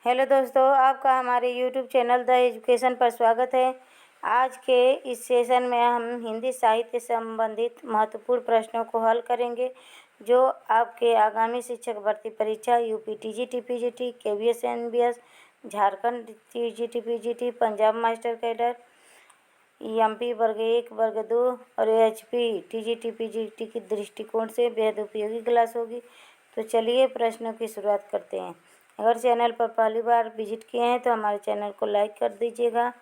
Hello दोस्तों, आपका हमारे यूट्यूब चैनल द एजुकेशन पर स्वागत है। आज के इस सेशन में हम हिंदी साहित्य संबंधित महत्वपूर्ण प्रश्नों को हल करेंगे जो आपके आगामी शिक्षक भर्ती परीक्षा UP TGT PGT KVS NBS Jharkhand TGT PGT Punjab master cadre MP वर्ग 1 वर्ग 2 और एचपी टीजीटी पीजीटी के दृष्टिकोण से बेहद उपयोगी क्लास होगी। तो चलिए प्रश्नों की शुरुआत करते हैं। अगर चैनल पर पहली बार विजिट किए हैं तो हमारे चैनल को लाइक कर दीजिएगा,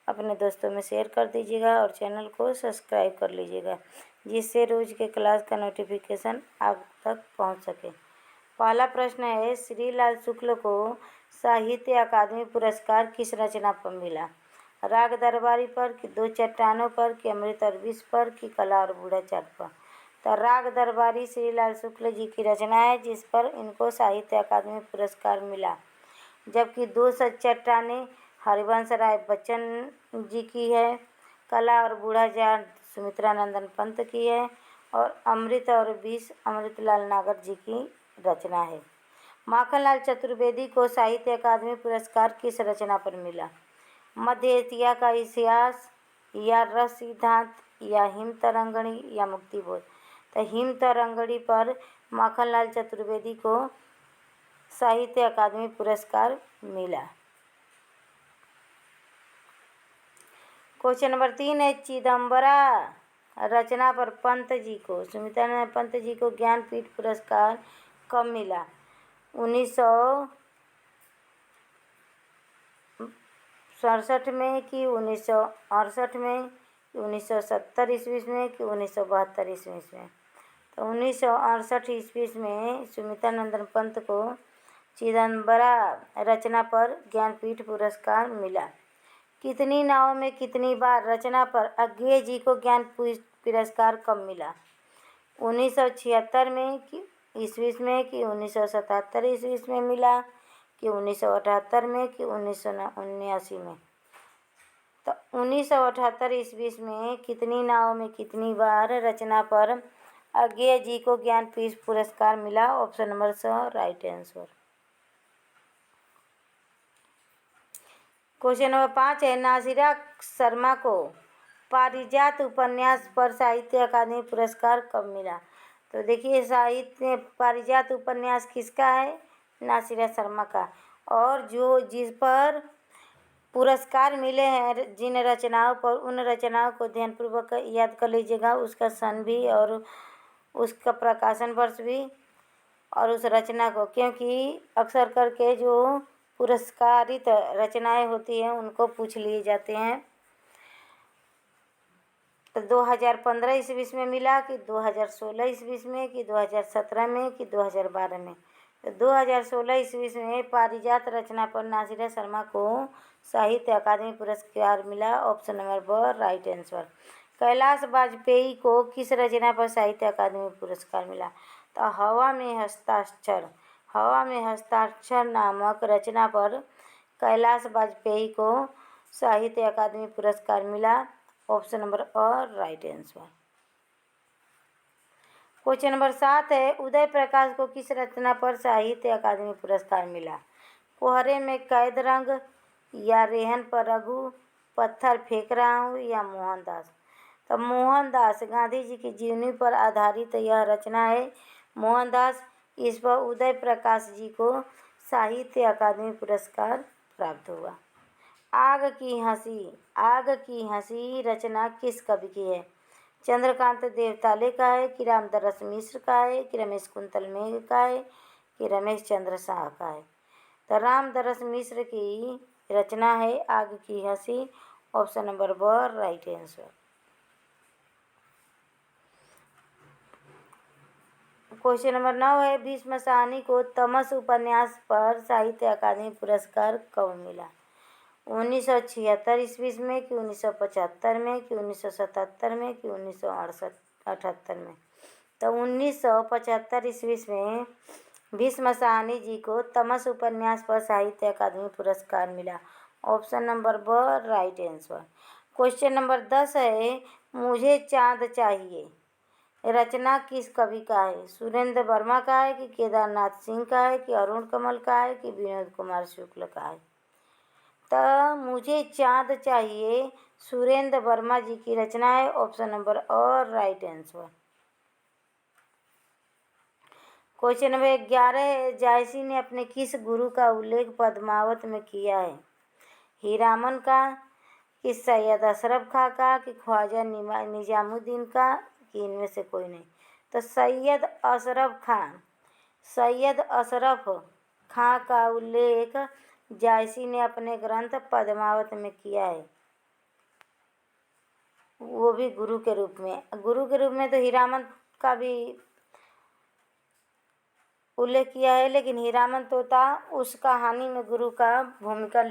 अपने दोस्तों में शेयर कर दीजिएगा और चैनल को सब्सक्राइब कर लीजिएगा, जिससे रोज़ के क्लास का नोटिफिकेशन आप तक पहुंच सके। पहला प्रश्न है, श्रीलाल शुक्ल को साहित्य अकादमी पुरस्कार किस रचना पर मिला? राग दरबारी पर कि दो चट्टानों पर कि अमृत और विष पर कि कला और बूढ़ा चाट पर? तो राग दरबारी श्रीलाल शुक्ल जी की रचना है जिस पर इनको साहित्य अकादमी पुरस्कार मिला। जबकि दो चट्टानें हरिवंश राय बच्चन जी की है, कला और बूढ़ा जाट सुमित्रा नंदन पंत की है और अमृत और विष अमृतलाल नागर जी की रचना है। माखनलाल चतुर्वेदी को साहित्य अकादमी पुरस्कार किस रचना पर मिला? मध्य एशिया का इतिहास या रस सिद्धांत या हिम तरंगणी या मुक्तिबोध? तो हिम तरंगणी पर माखनलाल चतुर्वेदी को साहित्य अकादमी पुरस्कार मिला। क्वेश्चन नंबर 3 है, चिदम्बरा रचना पर पंत जी को सुमित्रा पंत जी को ज्ञानपीठ पुरस्कार कब मिला? 1967 में कि 1968 में कि 1970 ईस्वी में कि 1972 ईस्वी में? तो 1968 ईस्वी में सुमित्रा नंदन पंत को चिदम्बरा रचना पर ज्ञानपीठ पुरस्कार मिला। कितनी नावों में कितनी बार रचना पर अज्ञेय जी को ज्ञानपीठ पुरस्कार कब मिला? 1976 में कि ईस्वी में कि 1977 ईस्वी में मिला कि 1978 में कि 1979 में? तो 1978 ईस्वी में कितनी नावों में कितनी बार रचना पर अज्ञेय जी को ज्ञानपीठ पुरस्कार मिला? ऑप्शन नंबर स राइट आंसर। क्वेश्चन नंबर 5 है, नासिरा शर्मा को पारिजात उपन्यास पर साहित्य अकादमी पुरस्कार कब मिला? तो देखिए, साहित्य पारिजात उपन्यास किसका है? नासिरा शर्मा का। और जिस पर पुरस्कार मिले हैं, जिन रचनाओं पर, उन रचनाओं को ध्यानपूर्वक याद कर लीजिएगा, उसका सन भी और उसका प्रकाशन वर्ष भी और उस रचना को, क्योंकि अक्सर करके जो पुरस्कारित रचनाएं होती हैं उनको पूछ लिए जाते हैं। तो 2015 ईस्वी में मिला कि 2016 ईस्वी में कि 2017 में कि 2012 में? तो 2016 ईस्वी में पारिजात रचना पर नासिरा शर्मा को साहित्य अकादमी पुरस्कार मिला। ऑप्शन नंबर ब राइट आंसर। कैलाश वाजपेयी को किस रचना पर साहित्य अकादमी पुरस्कार मिला? तो हवा में हस्ताक्षर नामक रचना पर कैलाश वाजपेयी को साहित्य अकादमी पुरस्कार मिला। Option number a right answer. Question number 7 है, उदय प्रकाश को किस रचना पर साहित्य अकादमी पुरस्कार मिला? कोहरे में कैद रंग या रेहन पर रघु, पत्थर फेंक रहा हूँ या मोहनदास? तो मोहनदास, गांधी जी की जीवनी पर आधारित यह रचना है मोहनदास। इस पर उदय प्रकाश जी को साहित्य अकादमी पुरस्कार प्राप्त हुआ। आग की हंसी रचना किस कवि की है? चंद्रकांत देवताले का है कि रामदरस मिश्र का है कि रमेश कुंतल मेघ का है कि रमेश चंद्र शाह का है? तो रामदरस मिश्र की रचना है आग की हंसी। ऑप्शन नंबर ब राइट आंसर। क्वेश्चन नंबर 9 है, भीष्म साहनी को तमस उपन्यास पर साहित्य अकादमी पुरस्कार कब मिला? 1976 ईस्वी में कि 1975 में कि 1977 में कि 1978 में? तो 1975 ईस्वी में भीष्म साहनी जी को तमस उपन्यास पर साहित्य अकादमी पुरस्कार मिला। ऑप्शन नंबर ब राइट आंसर। क्वेश्चन नंबर 10 है, मुझे चाँद चाहिए रचना किस कवि का है? सुरेंद्र वर्मा का है कि केदारनाथ सिंह का है कि अरुण कमल का है कि विनोद कुमार शुक्ल का है? तो मुझे चाँद चाहिए सुरेंद्र वर्मा जी की रचना है। ऑप्शन नंबर और राइट आंसर। क्वेश्चन नंबर 11 है, जायसी ने अपने किस गुरु का उल्लेख पद्मावत में किया है? हीरामन का कि सैयद अशरफ खां का कि ख्वाजा निजामुद्दीन का कि इनमें से कोई नहीं? तो सैयद अशरफ खां का उल्लेख जायसी ने अपने ग्रंथ पद्मावत में किया है, वो भी गुरु के रूप में। गुरु के रूप में तो हीरामन का भी उल्लेख किया है, लेकिन हीरामन तोता उस कहानी में गुरु का भूमिका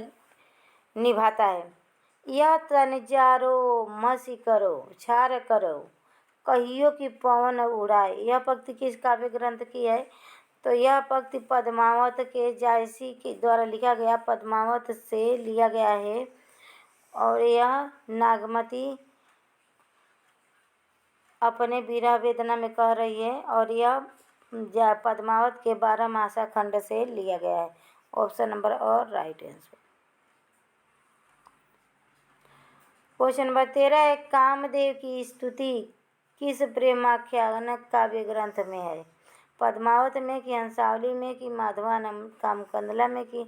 निभाता है। यह तनजारो मसी करो छार करो कहियो की पवन उड़ाए, यह पंक्ति किस काव्य ग्रंथ की है? तो यह पंक्ति पद्मावत के जायसी के द्वारा लिखा गया पद्मावत से लिया गया है और यह नागमती अपने विरह वेदना में कह रही है और यह पद्मावत के 12 मासा खंड से लिया गया है। ऑप्शन नंबर और राइट आंसर। क्वेश्चन नंबर 13 है, कामदेव की स्तुति किस प्रेमाख्यान काव्य ग्रंथ में है? पद्मावत में कि हंसावली में कि माधवानंद कामकंदला में कि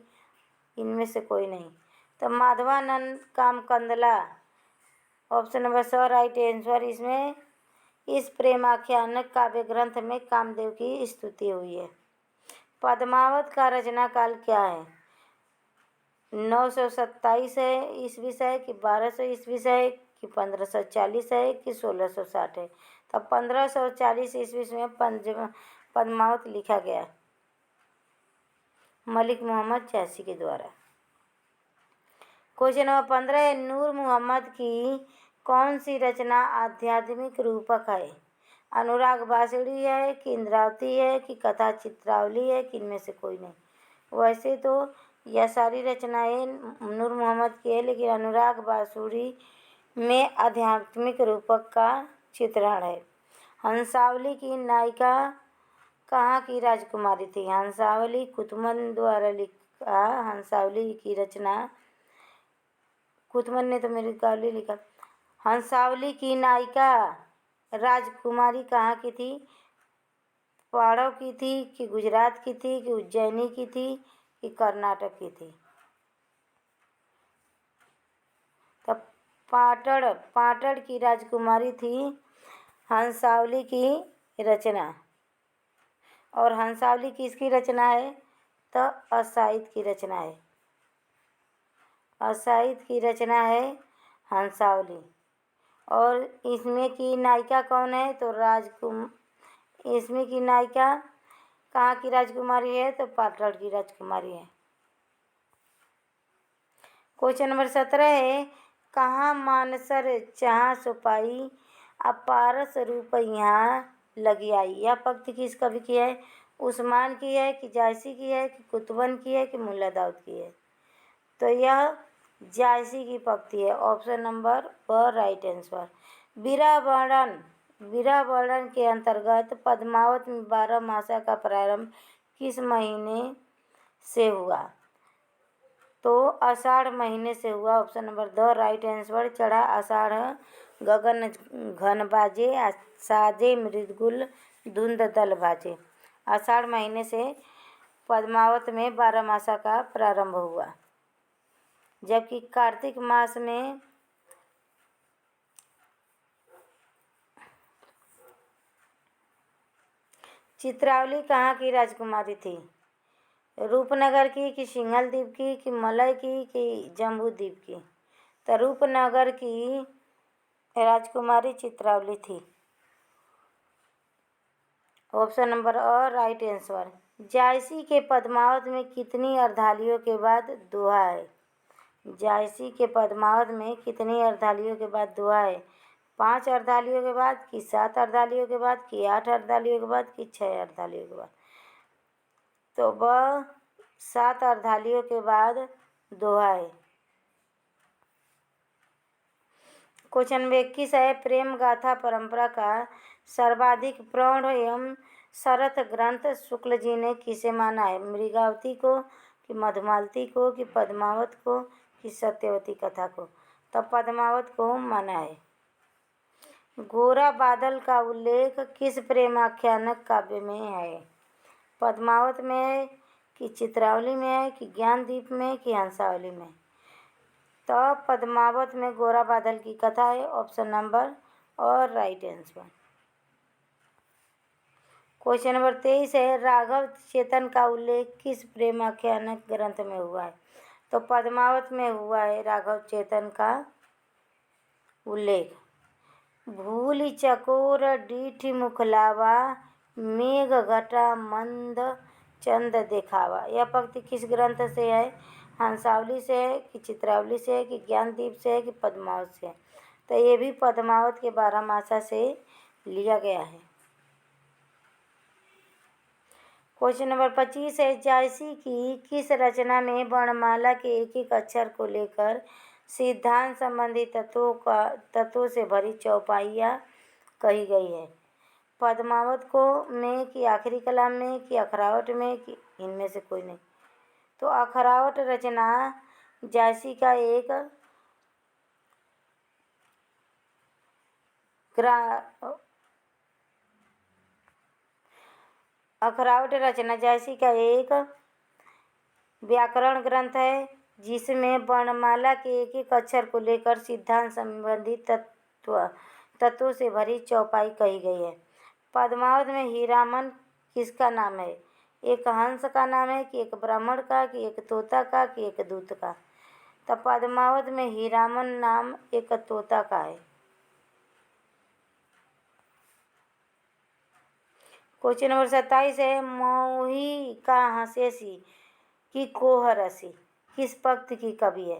इनमें से कोई नहीं? तो Madhavanand Kamakandala option number 100 right answer. इसमें इस प्रेमाख्यान काव्य ग्रंथ में कामदेव की स्तुति हुई है। पद्मावत का रचना काल क्या है? 927 है ईस्वी से है कि 1200 ईस्वी से है कि 1540 है कि 1660 है? तो 1540 ईस्वी में पद्मावत लिखा गया मलिक मोहम्मद जायसी के द्वारा। क्वेश्चन नंबर 15 है, नूर मोहम्मद की कौन सी रचना आध्यात्मिक रूपक है? अनुराग बांसुरी है कि इंद्रावती है कि कथा चित्रावली है कि इनमें से कोई नहीं? वैसे तो यह सारी रचनाएं नूर मोहम्मद की है, लेकिन अनुराग बांसुरी में आध्यात्मिक रूपक का चित्रण है। हंसावली की नायिका कहाँ की राजकुमारी थी? हंसावली कुतुमन द्वारा लिखा हंसावली की रचना, कुतुमन ने तो मेरी कावली लिखा। हंसावली की नायिका राजकुमारी कहाँ की थी? पाड़व की थी कि गुजरात की थी कि उज्जैनी की थी कि कर्नाटक की थी? तब पाटड़ की राजकुमारी थी हंसावली की रचना। और हंसावली किसकी रचना है? तो असाइद की रचना है। असाइद की रचना है हंसावली। और इसमें की नायिका कौन है? तो इसमें की नायिका कहाँ की राजकुमारी है? तो पाटड़ की राजकुमारी है। क्वेश्चन नंबर 17 है, कहाँ मानसर जहाँ सुपाई अपारस रूप यहाँ लगी आई, यह पंक्ति किस कवि की है? उस्मान की है कि जायसी की है कि कुतुबन की है कि मुल्ला दाऊद की है? तो यह जायसी की पंक्ति है। ऑप्शन नंबर पर राइट आंसर। विरह वर्णन के अंतर्गत पद्मावत में 12 मासा का प्रारंभ किस महीने से हुआ? तो आषाढ़ महीने से हुआ। Option number 2 right answer. चढ़ा आषाढ़ गगन घन बाजे साजे मृदुल धुंध दल बाजे। आषाढ़ महीने से पद्मावत में 12 मासा का प्रारंभ हुआ, जबकि कार्तिक मास में चित्रावली कहाँ की राजकुमारी थी? रूपनगर की कि सिंघल द्वीप की कि मलय की कि जम्बू द्वीप की? तो रूपनगर की राजकुमारी चित्रावली थी। ऑप्शन नंबर और राइट आंसर। जायसी के पद्मावत में कितनी अर्धालियों के बाद दोहा है? जायसी के पद्मावत में कितनी अर्धालियों के बाद दोहा है? 5 अर्धालियों के बाद कि 7 अर्धालियों के बाद कि 8 अर्धालियों के बाद कि 6 अर्धालियों के बाद? तो वह 7 अर्धालियों के बाद दोहा है। क्वेश्चन नंबर 21 है, प्रेम गाथा परंपरा का सर्वाधिक प्रौढ़ एवं सरथ ग्रंथ शुक्ल जी ने किसे माना है? मृगावती को, कि मधुमालती को, कि पद्मावत को, कि सत्यवती कथा को? तब पद्मावत को माना है। गोरा बादल का उल्लेख किस प्रेमाख्यानक काव्य में है? पद्मावत में है, कि चित्रावली में है, कि ज्ञानदीप में, कि हंसावली में? तो पद्मावत में गोरा बादल की कथा है, ऑप्शन नंबर और राइट आंसर। क्वेश्चन नंबर 23 है, राघव चेतन का उल्लेख किस प्रेमाख्यानक ग्रंथ में हुआ है? तो पद्मावत में हुआ है राघव चेतन का उल्लेख। भूलि चकोर डीठ मुखलावा, मेघ घटा मंद चंद देखावा। यह पंक्ति किस ग्रंथ से है? हंसावली से है, कि चित्रावली से है, कि ज्ञानदीप से है, कि पद्मावत से है? तो ये भी पद्मावत के 12 मासा से लिया गया है। क्वेश्चन नंबर 25 है, जायसी की किस रचना में वर्णमाला के एक एक अक्षर को लेकर सिद्धांत संबंधी तत्वों से भरी चौपाइयाँ कही गई है? पद्मावत को में, कि आखिरी कलाम में, कि अखरावट में, कि इनमें से कोई नहीं? तो अखरावट रचना जायसी का एक अखरावट रचना जायसी का एक व्याकरण ग्रंथ है, जिसमें वर्णमाला के एक एक अक्षर को लेकर सिद्धांत संबंधी तत्वों से भरी चौपाई कही गई है। पद्मावत में हीरामन किसका नाम है? एक हंस का नाम है, कि एक ब्राह्मण का, कि एक तोता का, कि एक दूत का? तो पद्मावत में हीरामन नाम एक तोता का है। क्वेश्चन नंबर 27 है, मोही का हंसेसी की कोहरसी किस पंक्ति की कवि है?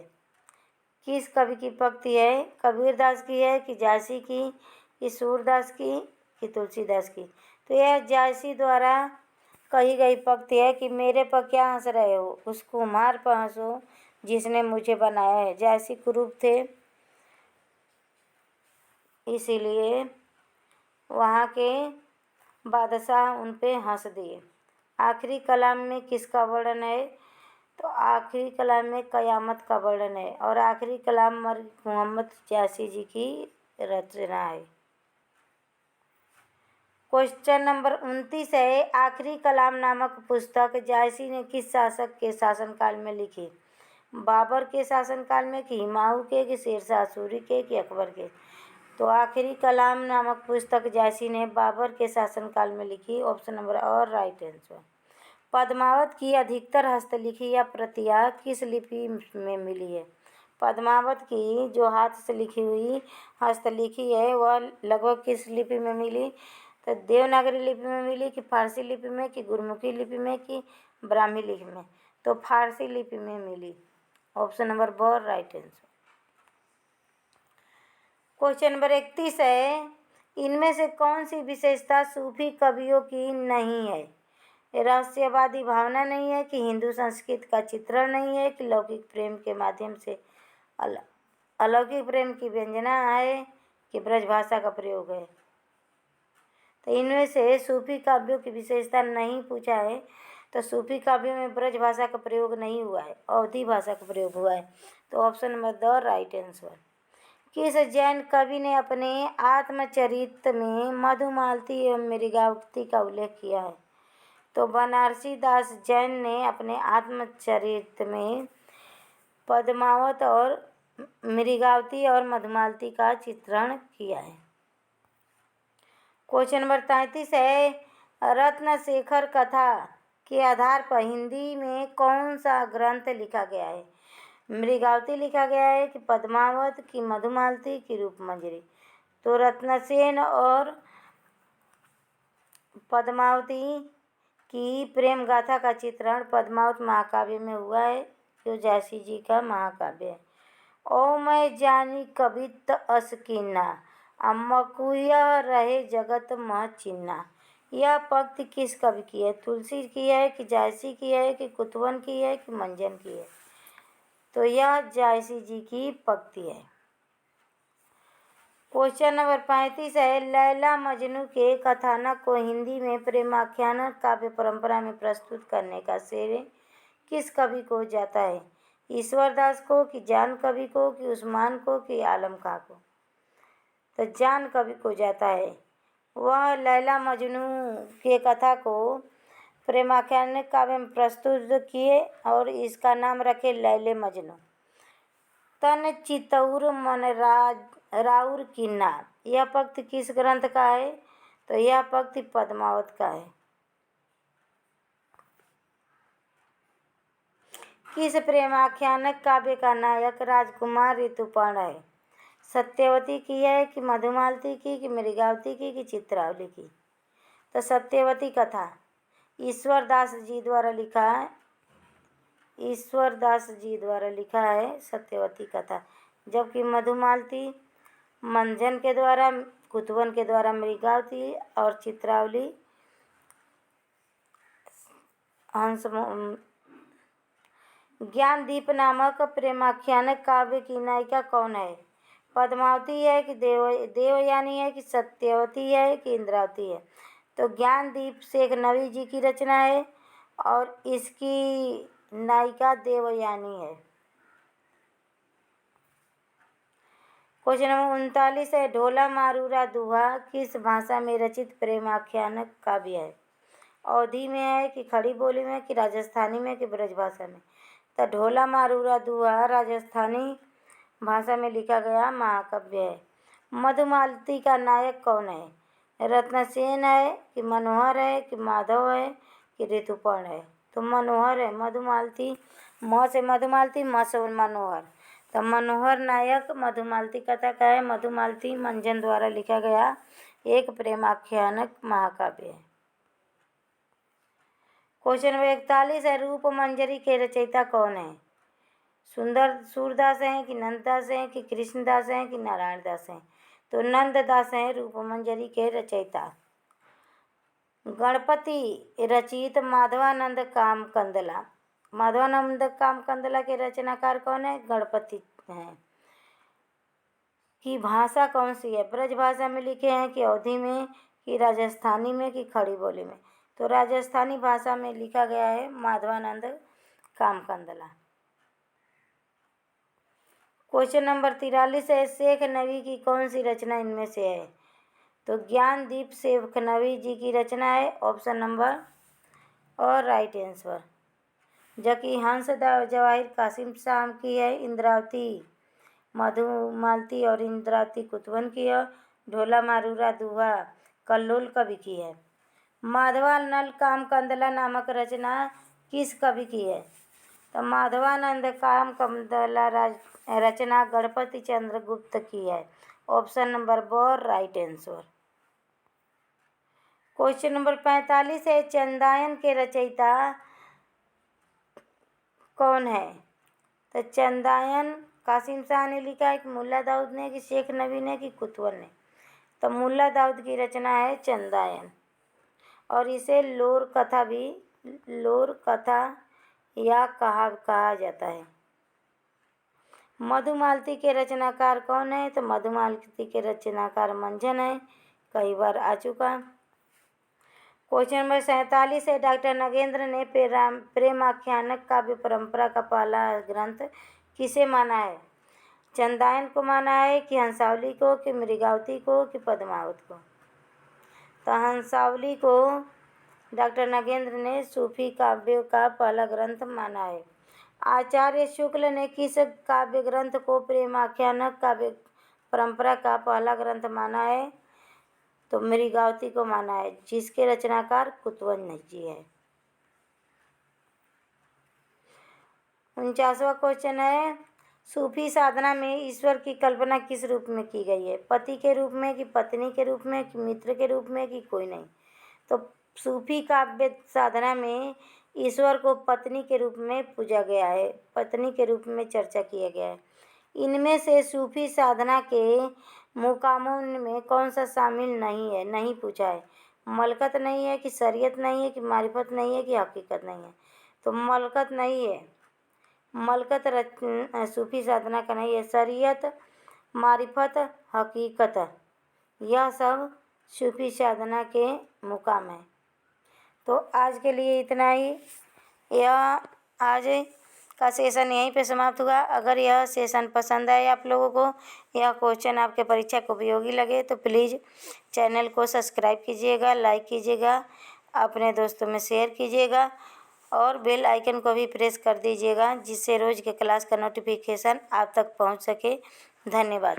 किस कवि की पंक्ति है? कबीरदास की है, कि जायसी की, कि सूरदास की, कि तुलसीदास की? तो यह जायसी द्वारा कही गई पंक्ति है, कि मेरे पर क्या हंस रहे हो, उस कुम्हार पर हंसो जिसने मुझे बनाया है। जायसी कुरूप थे, इसीलिए वहाँ के बादशाह उन पे हंस दिए। आखिरी कलाम में किसका वर्णन है? तो आखिरी कलाम में कयामत का वर्णन है, और आखिरी कलाम मोहम्मद जायसी जी की रचना है। क्वेश्चन नंबर 29 है, आखिरी कलाम नामक पुस्तक जायसी ने किस शासक के शासनकाल में लिखी? बाबर के शासनकाल में, कि हुमायूं के, कि शेरशाह सूरी के, कि अकबर के? तो आखिरी कलाम नामक पुस्तक जायसी ने बाबर के शासनकाल में लिखी, ऑप्शन नंबर और राइट आंसर। पद्मावत की अधिकतर हस्तलिखी या प्रतियां किस लिपि में मिली है? पद्मावत की जो हाथ से लिखी हुई हस्तलिखी है वह लगभग किस लिपि में मिली? तो देवनागरी लिपि में मिली, कि फारसी लिपि में, कि गुरमुखी लिपि में, कि ब्राह्मी लिपि में? तो फारसी लिपि में मिली, ऑप्शन नंबर ब राइट आंसर। क्वेश्चन नंबर 31 है, इनमें से कौन सी विशेषता सूफी कवियों की नहीं है? रहस्यवादी भावना नहीं है, कि हिंदू संस्कृति का चित्रण नहीं है, कि लौकिक प्रेम के माध्यम से अलौकिक प्रेम की व्यंजना है, कि ब्रजभाषा का प्रयोग है? तो इनमें से सूफी काव्यों की विशेषता नहीं पूछा है, तो सूफी काव्यों में ब्रजभाषा का प्रयोग नहीं हुआ है, अवधी भाषा का प्रयोग हुआ है। तो option number the right answer. किस जैन कवि ने अपने आत्मचरित में मधुमालती एवं मृगावती का उल्लेख किया है? तो बनारसी दास जैन ने अपने आत्मचरित में पद्मावत और मृगावती और मधुमालती का चित्रण किया है। क्वेश्चन नंबर 33 है, रत्नशेखर कथा के आधार पर हिंदी में कौन सा ग्रंथ लिखा गया है? मृगावती लिखा गया है, कि पद्मावत, कि मधुमालती, कि रूपमंजरी? तो रत्नसेन और पद्मावती की प्रेम गाथा का चित्रण पद्मावत महाकाव्य में हुआ है, जो जायसी जी का महाकाव्य है। ओ मैं जानी कवित असकीना, अम्मकुया रहे जगत मह चिन्ना। यह पंक्ति किस कवि की है? तुलसी की है, कि जायसी की है, कि कुतवन की है, कि मंजन की है? तो यह जायसी जी की पंक्ति है। क्वेश्चन नंबर 35 है, लैला मजनू के कथानक को हिंदी में प्रेमाख्यान काव्य परंपरा में प्रस्तुत करने का श्रेय किस कवि को जाता है? ईश्वरदास को, कि जान कवि को, कि उस्मान को, कि आलम खां को? तो जान कवि को जाता है। वह लैला मजनू के कथा को प्रेमाख्यान काव्य में प्रस्तुत किए और इसका नाम रखे लैले मजनू। तन चितौर मन राउर किन्ना, यह पंक्ति किस ग्रंथ का है? तो यह पंक्ति पद्मावत का है। किस प्रेमाख्यानक काव्य का नायक राजकुमार ऋतुपर्ण है? सत्यवती की है, कि मधुमालती की, कि मृगावती की, कि चित्रावली की? तो सत्यवती कथा ईश्वरदास जी द्वारा लिखा है। ईश्वरदास जी द्वारा लिखा है सत्यवती कथा, जबकि मधुमालती मंजन के द्वारा, कुतवन के द्वारा मृगावती और चित्रावली हंस। ज्ञानदीप नामक प्रेमाख्यान काव्य की नायिका कौन है? पद्मावती है, कि देवयानी है, कि सत्यवती है, कि इंद्रावती है? तो ज्ञानदीप शेख नबी जी की रचना है और इसकी नायिका देवयानी है। क्वेश्चन नंबर 39 है, ढोला मारूरा दुहा किस भाषा में रचित प्रेमाख्यान काव्य है? अवधी में है, कि खड़ी बोली में, कि राजस्थानी में, कि ब्रजभाषा में? तो ढोला मारूरा दुहा राजस्थानी भाषा में लिखा गया महाकाव्य है। मधुमालती का नायक कौन है? रत्नसेन है, कि मनोहर है, कि माधव है, कि ऋतुपर्ण है? तो मनोहर है। मधुमालती म से मधुमालती, म से मनोहर। तो मनोहर नायक मधुमालती कथा का है। मधुमालती मंजन द्वारा लिखा गया एक प्रेमाख्यानक महाकाव्य है। क्वेश्चन नंबर 41 है, रूप मंजरी के रचयिता कौन है? सुंदर सूरदास हैं, कि नंददास हैं, कि कृष्णदास हैं, कि नारायण दास हैं? तो नंददास हैं रूप मंजरी के रचयिता। गणपति रचित माधवानंद काम कंदला, माधवानंद काम कंदला के रचनाकार कौन है? गणपति हैं। की भाषा कौन सी है? ब्रज भाषा में लिखे हैं, कि अवधी में, कि राजस्थानी में, कि खड़ी बोली में? तो राजस्थानी भाषा में लिखा गया है माधवानंद काम कंदला। क्वेश्चन नंबर 43 है, शेख नबी की कौन सी रचना इनमें से है? तो ज्ञानदीप शेख नबी जी की रचना है, ऑप्शन नंबर और राइट आंसर। जबकि हंस जवाहिर कासिम शाम की है, इंद्रावती मधुमालती और इंद्रावती कुतवन की है, ढोला मारूरा दुहा कल्लोल कवि की है। माधवानंद काम कंदला नामक रचना किस कवि की है? तो माधवानंद काम कंदला रचना गणपति चंद्र गुप्त की है, ऑप्शन नंबर ब राइट आंसर। क्वेश्चन नंबर 45 है, चंदायन के रचयिता कौन है? तो चंदायन कासिम शाह ने लिखा है, कि मुल्ला दाऊद ने, कि शेख नबी ने, कि कुतवन ने? तो मुल्ला दाऊद की रचना है चंदायन और इसे लोर कथा या कहा जाता है। मधुमालती के रचनाकार कौन है? तो मधुमालती के रचनाकार मंजन है, कई बार आ चुका। क्वेश्चन नंबर 47 है, डॉक्टर नगेंद्र ने प्रेमाख्यानक काव्य परंपरा का पहला ग्रंथ किसे माना है? चंदायन को माना है, कि हंसावली को, कि मृगावती को, कि पद्मावत को? तो हंसावली को डॉक्टर नगेंद्र ने सूफी काव्य का पहला ग्रंथ माना है। आचार्य शुक्ल ने किस काव्य ग्रंथ को प्रेमाख्यानक काव्य परंपरा का पहला ग्रंथ माना है? तो मृगावती को माना है, जिसके रचनाकार कुतवन जी है। 49वां क्वेश्चन है, सूफी साधना में ईश्वर की कल्पना किस रूप में की गई है? पति के रूप में, कि पत्नी के रूप में, कि मित्र के रूप में, कि कोई नहीं? तो सूफी काव्य साधना में ईश्वर को पत्नी के रूप में पूजा गया है, पत्नी के रूप में चर्चा किया गया है। इनमें से सूफी साधना के मुकामों में कौन सा शामिल नहीं है? नहीं पूछा है। मलकत नहीं है, कि शरीयत नहीं है, कि मारिफत नहीं है, कि हकीकत नहीं है? तो मलकत नहीं है। मलकत सूफी साधना का नहीं है। शरीयत मारिफत, हकीकत, यह सब सूफी साधना के मुकाम है। तो आज के लिए इतना ही। यह आज का सेशन यहीं पे समाप्त हुआ। अगर यह सेशन पसंद आए आप लोगों को, यह क्वेश्चन आपके परीक्षा को उपयोगी लगे तो प्लीज़ चैनल को सब्सक्राइब कीजिएगा, लाइक कीजिएगा, अपने दोस्तों में शेयर कीजिएगा और बेल आइकन को भी प्रेस कर दीजिएगा, जिससे रोज़ के क्लास का नोटिफिकेशन आप तक पहुंच सके। धन्यवाद।